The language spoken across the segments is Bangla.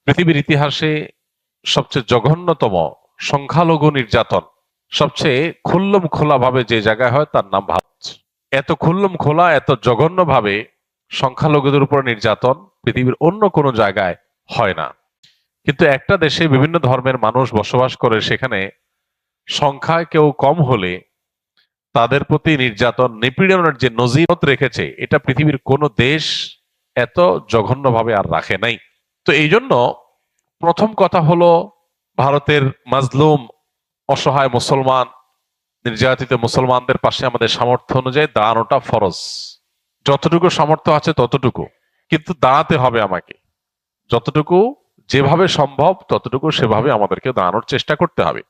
পৃথিবীর ইতিহাসে সবচেয়ে জঘন্যতম সংখ্যালঘু নির্যাতন সবচেয়ে খুল্লম খোলা ভাবে যে জায়গায় হয় তার নাম ভারত। এত খুল্লম খোলা, এত জঘন্য ভাবে সংখ্যালঘুদের উপর নির্যাতন পৃথিবীর অন্য কোনো জায়গায় হয় না। কিন্তু একটা দেশে বিভিন্ন ধর্মের মানুষ বসবাস করে, সেখানে সংখ্যায় কেউ কম হলে তাদের প্রতি নির্যাতন নিপীড়নের যে নজির রেখেছে, এটা পৃথিবীর কোনো দেশ এত জঘন্যভাবে আর রাখে নাই। তো এই জন্য প্রথম কথা হলো, ভারতের মাজলুম অসহায় মুসলমান, নির্যাতিত মুসলমানদের পাশে আমাদের সামর্থ্য অনুযায়ী দাঁড়ানোটা ফরজ। যতটুকু সামর্থ্য আছে ততটুকু, কিন্তু দাঁড়াতে হবে আমাকে। যতটুকু যেভাবে সম্ভব ততটুকু সেভাবে আমাদেরকে দাঁড়ানোর চেষ্টা করতে হবে।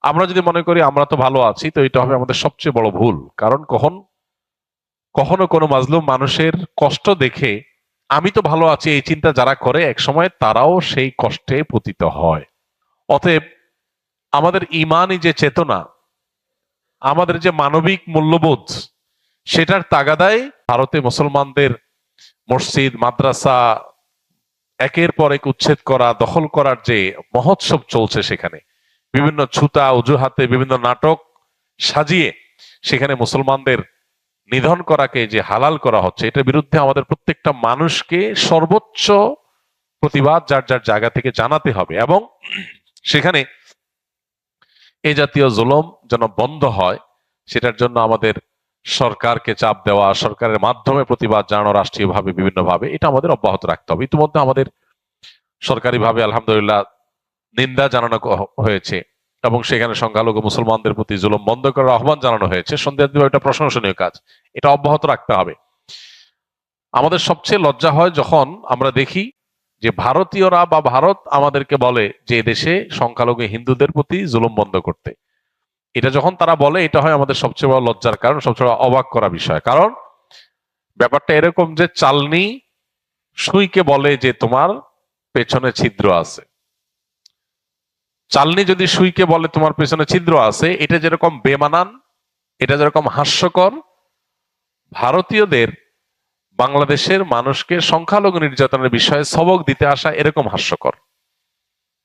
আমরা যদি মনে করি আমরা তো ভালো আছি, তো এটা হবে আমাদের সবচেয়ে বড় ভুল। কারণ কখনো কোনো মাজলুম মানুষের কষ্ট দেখে আমি তো ভালো আছি এই চিন্তা যারা করে, একসময় তারাও সেই কষ্টে পতিত হয়। অতএব আমাদের ইমানি যে চেতনা, আমাদের যে মানবিক মূল্যবোধ, সেটার তাগাদায় ভারতে মুসলমানদের মসজিদ মাদ্রাসা একের পর এক উচ্ছেদ করা, দখল করার যে মহোৎসব চলছে, সেখানে বিভিন্ন ছুতা অজুহাতে বিভিন্ন নাটক সাজিয়ে সেখানে মুসলমানদের নিধন করাকে যে হালাল করা হচ্ছে, এটার বিরুদ্ধে আমাদের প্রত্যেকটা মানুষকে সর্বোচ্চ প্রতিবাদ যার যার জায়গা থেকে জানাতে হবে। এবং সেখানে এই জাতীয় জুলুম যেন বন্ধ হয়, সেটার জন্য আমাদের সরকারকে চাপ দেওয়া, সরকারের মাধ্যমে প্রতিবাদ জানানো, রাষ্ট্রীয়ভাবে বিভিন্নভাবে, এটা আমাদের অব্যাহত রাখতে হবে। ইতিমধ্যে আমাদের সরকারিভাবে আলহামদুলিল্লাহ নিন্দা জানানো হয়েছে এবং সেখানে সংখ্যালঘু মুসলমানদের প্রতি জুলুম বন্ধ করার আহ্বান জানানো হয়েছে। সন্দেহাতীত এটা প্রশংসনীয় কাজ, এটা অব্যাহত রাখতে হবে। আমাদের সবচেয়ে লজ্জা হয় যখন আমরা দেখি যে ভারতীয়রা বা ভারত আমাদেরকে বলে যে দেশে সংখ্যালঘু হিন্দুদের প্রতি জুলুম বন্ধ করতে। এটা যখন তারা বলে, এটা হয় আমাদের সবচেয়ে বড় লজ্জার কারণ, সবচেয়ে বড় অবাক করা বিষয়। কারণ ব্যাপারটা এরকম যে চালনি সুইকে বলে যে তোমার পেছনে ছিদ্র আছে। চালনি যদি সুইকে বলে তোমার পেছনে ছিদ্র আছে, এটা যেরকম বেমানান, এটা যেরকম হাস্যকর, ভারতীয়দের বাংলাদেশের মানুষকে সংখ্যালঘু নির্যাতনের বিষয়ে সবক দিতে আসা এরকম হাস্যকর।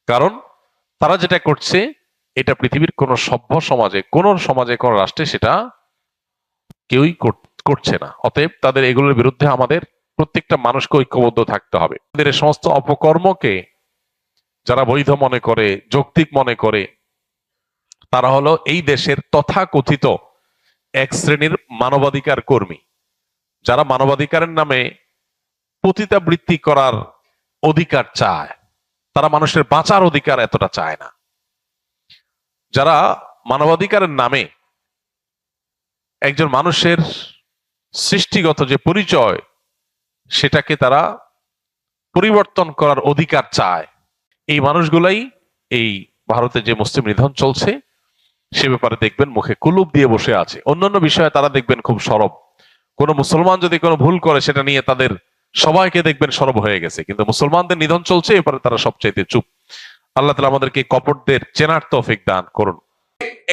কারণ তারা যেটা করছে, এটা পৃথিবীর কোন সভ্য সমাজে, কোন সমাজে, কোন রাষ্ট্রে সেটা কেউই করছে না। অতএব তাদের এগুলোর বিরুদ্ধে আমাদের প্রত্যেকটা মানুষকে ঐক্যবদ্ধ থাকতে হবে। তাদের এই সমস্ত অপকর্মকে যারা বৈধ মনে করে, যৌক্তিক মনে করে, তারা হলো এই দেশের তথাকথিত এক শ্রেণীর মানবাধিকার কর্মী, যারা মানবাধিকারের নামে পতিতাবৃত্তি করার অধিকার চায়। তারা মানুষের বাঁচার অধিকার এতটা চায় না। যারা মানবাধিকারের নামে একজন মানুষের সৃষ্টিগত যে পরিচয়, সেটাকে তারা পরিবর্তন করার অধিকার চায়, এই মানুষগুলাই এই ভারতে যে মুসলিম নিধন চলছে সে ব্যাপারে দেখবেন মুখে কুলুপ দিয়ে বসে আছে। অন্যান্য বিষয়ে তারা দেখবেন খুব সরব। কোন মুসলমান যদি কোনো ভুল করে, সেটা নিয়ে তাদের সবাইকে দেখবেন সরব হয়ে গেছে। কিন্তু মুসলমানদের নিধন চলছে, এরপরে তারা সবচাইতে চুপ। আল্লাহ তাআলা আমাদেরকে কপটদের চেনার তৌফিক দান করুন।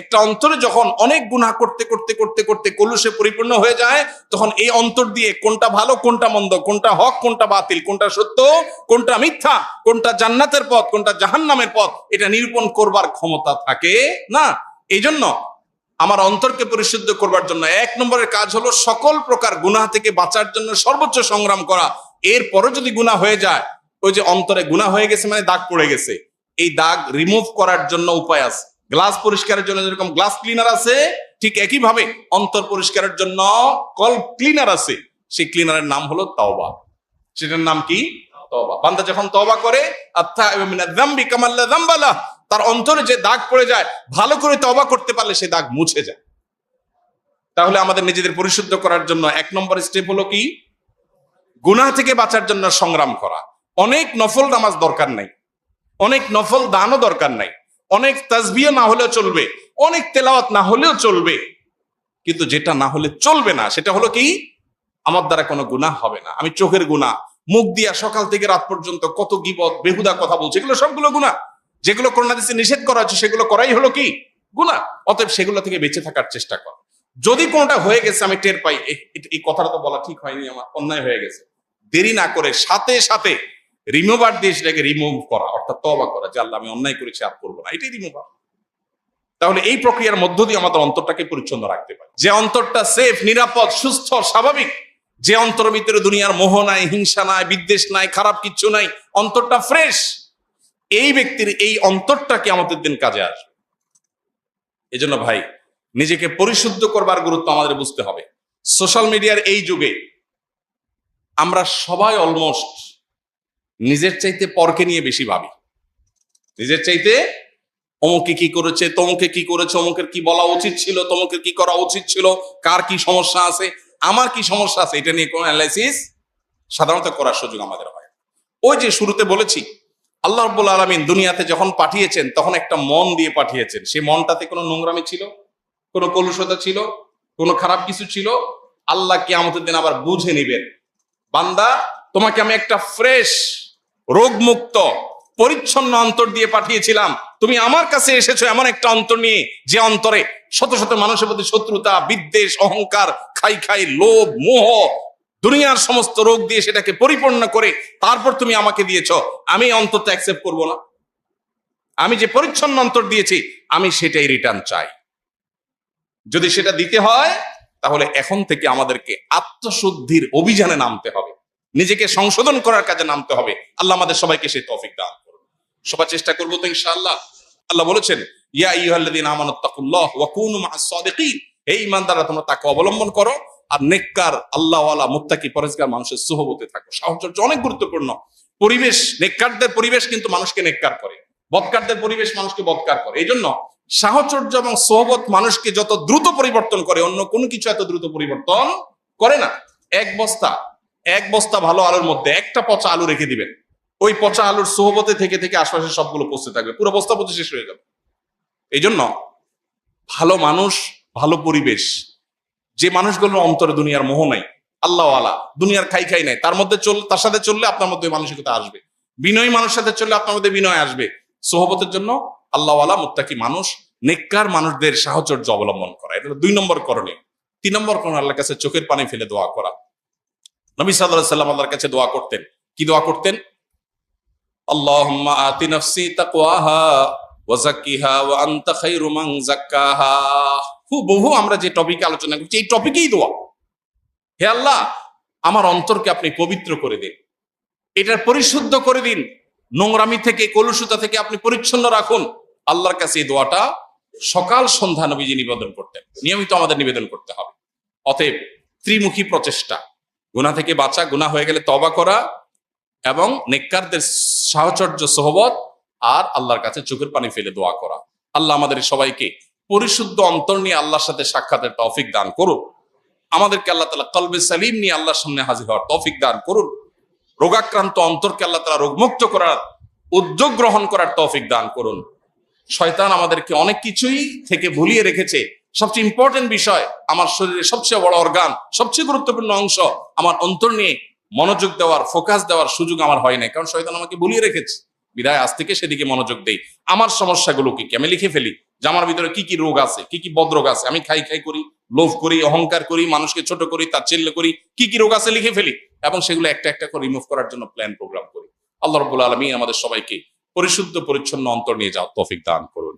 একটা অন্তরে যখন অনেক গুনাহ করতে করতে করতে করতে কলুষে পরিপূর্ণ হয়ে যায়, তখন এই অন্তর দিয়ে কোনটা ভালো কোনটা মন্দ, কোনটা হক কোনটা বাতিল, কোনটা সত্য কোনটা মিথ্যা, কোনটা জান্নাতের পথ কোনটা জাহান্নামের পথ, এটা নিরূপণ করবার ক্ষমতা থাকে না। এই জন্য আমার অন্তরকে পরিশুদ্ধ করবার জন্য এক নম্বরের কাজ হলো সকল প্রকার গুনাহ থেকে বাঁচার জন্য সর্বোচ্চ সংগ্রাম করা। এরপরও যদি গুনাহ হয়ে যায়, ওই যে অন্তরে গুনাহ হয়ে গেছে মানে দাগ পড়ে গেছে, এই দাগ রিমুভ করার জন্য উপায় আছে। গ্লাস পরিষ্কারের জন্য যেরকম গ্লাস ক্লিনার আছে, ঠিক একই ভাবে অন্তর পরিষ্কারের জন্য কল ক্লিনার আছে। সেই ক্লিনারের নাম হলো তওবা। সেটার নাম কি? তওবা। বান্দা যখন তওবা করে, আত্তাইবু মিনাজ যামবি কামাল্লা যামবালা, তার অন্তরে যে দাগ পড়ে যায়, ভালো করে তওবা করতে পারলে সেই দাগ মুছে যায়। তাহলে আমাদের নিজেদের পরিশুদ্ধ করার জন্য এক নম্বর স্টেপ হলো কি? গুনাহ থেকে বাঁচার জন্য সংগ্রাম করা। অনেক নফল নামাজ দরকার নাই, অনেক নফল দানও দরকার নাই, অনেক তাসবিহ না হলেও চলবে, অনেক তেলাওয়াত না হলেও চলবে। কিন্তু যেটা না হলে চলবে না, সেটা হলো কি? আমার দ্বারা কোনো গুনাহ হবে না। আমি চোখের গুনাহ, মুখ দিয়া সকাল থেকে রাত পর্যন্ত কত গীবত বেহুদা কথা বলছে, এগুলো সবগুলো গুনাহ। যেগুলো কোরআন হাদিসে নিষেধ করা হচ্ছে সেগুলো করাই হলো কি? গুনাহ। অতএব সেগুলো থেকে বেঁচে থাকার চেষ্টা কর। যদি কোনটা হয়ে গেছে আমি টের পাই, এই কথাটা তো বলা ঠিক হয়নি, আমার অন্যায় হয়ে গেছে, দেরি না করে সাথে সাথে রিমুভার দিয়ে সেটাকে রিমুভ করা, অর্থাৎ তওবা করা যে আল্লাহ আমি অন্যায় করেছি আর করবো না, এটাই রিমুভার। তাহলে এই প্রক্রিয়ার মধ্য দিয়ে আমাদের অন্তরটাকে পরিচ্ছন্ন রাখতে পারি। যে অন্তরটা সেফ, নিরাপদ, সুস্থ, স্বাভাবিক, যে অন্তরের ভিতরে দুনিয়ার মোহ নাই, হিংসা নাই, বিদ্বেষ নাই, খারাপ কিচ্ছু নাই, অন্তরটা ফ্রেশ, এই ব্যক্তির এই অন্তরটাকে আমাদের দিন কাজে আসবে। এজন্য ভাই, নিজেকে পরিশুদ্ধ করবার গুরুত্ব আমাদের বুঝতে হবে। সোশ্যাল মিডিয়ার এই যুগে আমরা সবাই অলমোস্ট নিজের চাইতে পরকে নিয়ে বেশি ভাবি। নিজের চাইতে অমুকে কি করেছে, তমুকে কি করেছে, অমুকের কি বলা উচিত ছিল, তমুকের কি করা উচিত ছিল, কার কি সমস্যা আছে, আমার কি সমস্যা আছে, এটা নিয়ে কোনো অ্যানালাইসিস সাধারণত করার সুযোগ আমাদের হয়। ওই যে শুরুতে বলেছি, আল্লাহ রাব্বুল আলামিন দুনিয়াতে যখন পাঠিয়েছেন তখন একটা মন দিয়ে পাঠিয়েছেন। সেই মনটাতে কোনো নোংরামি ছিল, কোনো কলুষতা ছিল, কোনো খারাপ কিছু ছিল? আল্লাহ কিয়ামতের দিন আবার বুঝে নিবেন, বান্দা তোমাকে আমি একটা ফ্রেশ, রোগমুক্ত, পরিচ্ছন্ন অন্তর দিয়ে পাঠিয়েছিলাম, তুমি আমার কাছে এসেছো এমন একটা অন্তর নিয়ে যে অন্তরে শত শত মানুষের প্রতি শত্রুতা, বিদ্বেষ, অহংকার, খাই লোভ, মোহ, দুনিয়ার সমস্ত রোগ দিয়ে সেটাকে পরিপূর্ণ করে তারপর তুমি আমাকে দিয়েছো। আমি অন্তরটা অ্যাকসেপ্ট করব না। আমি যে পরিচ্ছন্ন অন্তর দিয়েছি আমি সেটাই রিটার্ন চাই। যদি সেটা দিতে হয় তাহলে এখন থেকে আমাদেরকে আত্মশুদ্ধির অভিযানে নামতে হবে, নিজেকে সংশোধন করার কাজে নামতে হবে। আল্লাহ আমাদের সবাইকে সেই তৌফিক দান করুন। সবাই চেষ্টা করবো তো ইনশাআল্লাহ। আল্লাহ বলেছেন, ইয়া আইয়ুহাল্লাযীনা আমানুত্তাকুল্লাহ ওয়া কুনু মা'আস সাদিকিন, হে ঈমানদাররা তোমরা তাকে অবলম্বন করো আর নেককার, আল্লাহওয়ালা, মুত্তাকি, পরহেজগার মানুষের সুহবতে থাকো। সাহচর্য অনেক গুরুত্বপূর্ণ। পরিবেশ, নেককারদের পরিবেশ কিন্তু মানুষকে নেককার করে, বদকারদের পরিবেশ মানুষকে বদকার করে। এই জন্য সাহচর্য এবং সোহবত মানুষকে যত দ্রুত পরিবর্তন করে, অন্য কোনো কিছু এত দ্রুত পরিবর্তন করে না। এক বস্তা ভালো আলুর মধ্যে একটা পচা আলু রেখে দিবেন, ওই পচা আলুর সোহবতে থেকে থেকে আশপাশের সবগুলো পচতে থাকবে, পুরো বস্তা পচে শেষ হয়ে যাবে। এই জন্য ভালো মানুষ, ভালো পরিবেশ, যে মানুষগুলোর অন্তরে দুনিয়ার মোহ নাই, আল্লাহওয়ালা, দুনিয়ার খাই নাই, তার সাথে চললে আপনার মধ্যে মানসিকতা আসবে। বিনয়ী মানুষের সাথে চললে আপনার মধ্যে বিনয় আসবে। সোহবতের জন্য আল্লাহওয়ালা, মুত্তাকি মানুষ, নেককার মানুষদের সাহচর্য অবলম্বন করা, এটা 2 নম্বর করণীয়। 3 নম্বর করণীয়, আল্লাহর কাছে চোখের পানি ফেলে দোয়া করা। নবী সাল্লাল্লাহু আলাইহি ওয়াসাল্লাম আল্লাহর কাছে দোয়া করতেন। কি দোয়া করতেন? আল্লাহুম্মা আতি নাফসি তাকওয়াহা ওয়া যাক্কিহা ওয়া আনতা খায়রু মান যাক্কাহা। বহু আমরা যে টপিকে আলোচনা করছি এই টপিকেই দোয়া। হে আল্লাহ, আমার অন্তরকে আপনি পবিত্র করে দিন, এটার পরিশুদ্ধ করে দিন, নোংরামি থেকে, কলুষতা থেকে আপনি পরিচ্ছন্ন রাখুন। আল্লাহর কাছে এই দোয়াটা সকাল সন্ধ্যা নবীজি নিবেদন করতেন, নিয়মিত আমাদের নিবেদন করতে হবে। অতএব ত্রিমুখী প্রচেষ্টা, গুনাহ থেকে বাঁচা, গুনাহ হয়ে গেলে তওবা করা, এবং নেককারদের সাহচর্য, সোহবত, আর আল্লাহর কাছে চোখের পানি ফেলে দোয়া করা। আল্লাহ আমাদের সবাইকে পরিশুদ্ধ অন্তর নিয়ে আল্লাহর সাথে সাক্ষাতের তৌফিক দান করুন। আমাদেরকে আল্লাহ তাআলা কলবে সালিম নিয়ে আল্লাহর সামনে হাজির হওয়ার তৌফিক দান করুন। রোগাক্রান্ত অন্তরকে আল্লাহ তাআলা রোগমুক্ত করার উদ্যোগ গ্রহণ করার তৌফিক দান করুন। শয়তান আমাদেরকে অনেক কিছুই থেকে ভুলিয়ে রেখেছে। সবচেয়ে ইম্পর্টেন্ট বিষয়, আমার শরীরের সবচেয়ে বড় অর্গান, সবচেয়ে গুরুত্বপূর্ণ অংশ, আমার অন্তর নিয়ে মনোযোগ দেওয়ার, ফোকাস দেওয়ার সুযোগ আমার হয় নাই, কারণ শয়তান আমাকে ভুলিয়ে রেখেছে। বিদায় আজ থেকে সেদিকে মনোযোগ দেই। আমার সমস্যাগুলো কি কি আমি লিখে ফেলি, যে আমার ভিতরে কি কি রোগ আছে, কি কি বদরোগ আছে। আমি খাই করি, লোভ করি, অহংকার করি, মানুষকে ছোট করি, তাচ্ছিল্য করি, কি কি রোগ আছে লিখে ফেলি, এবং সেগুলো একটা একটা করে রিমুভ করার জন্য প্ল্যান প্রোগ্রাম করি। আল্লাহ রাব্বুল আলামিন আমাদের সবাইকে পরিশুদ্ধ পরিচ্ছন্ন অন্তর নিয়ে যাওয়ার তৌফিক দান করুন।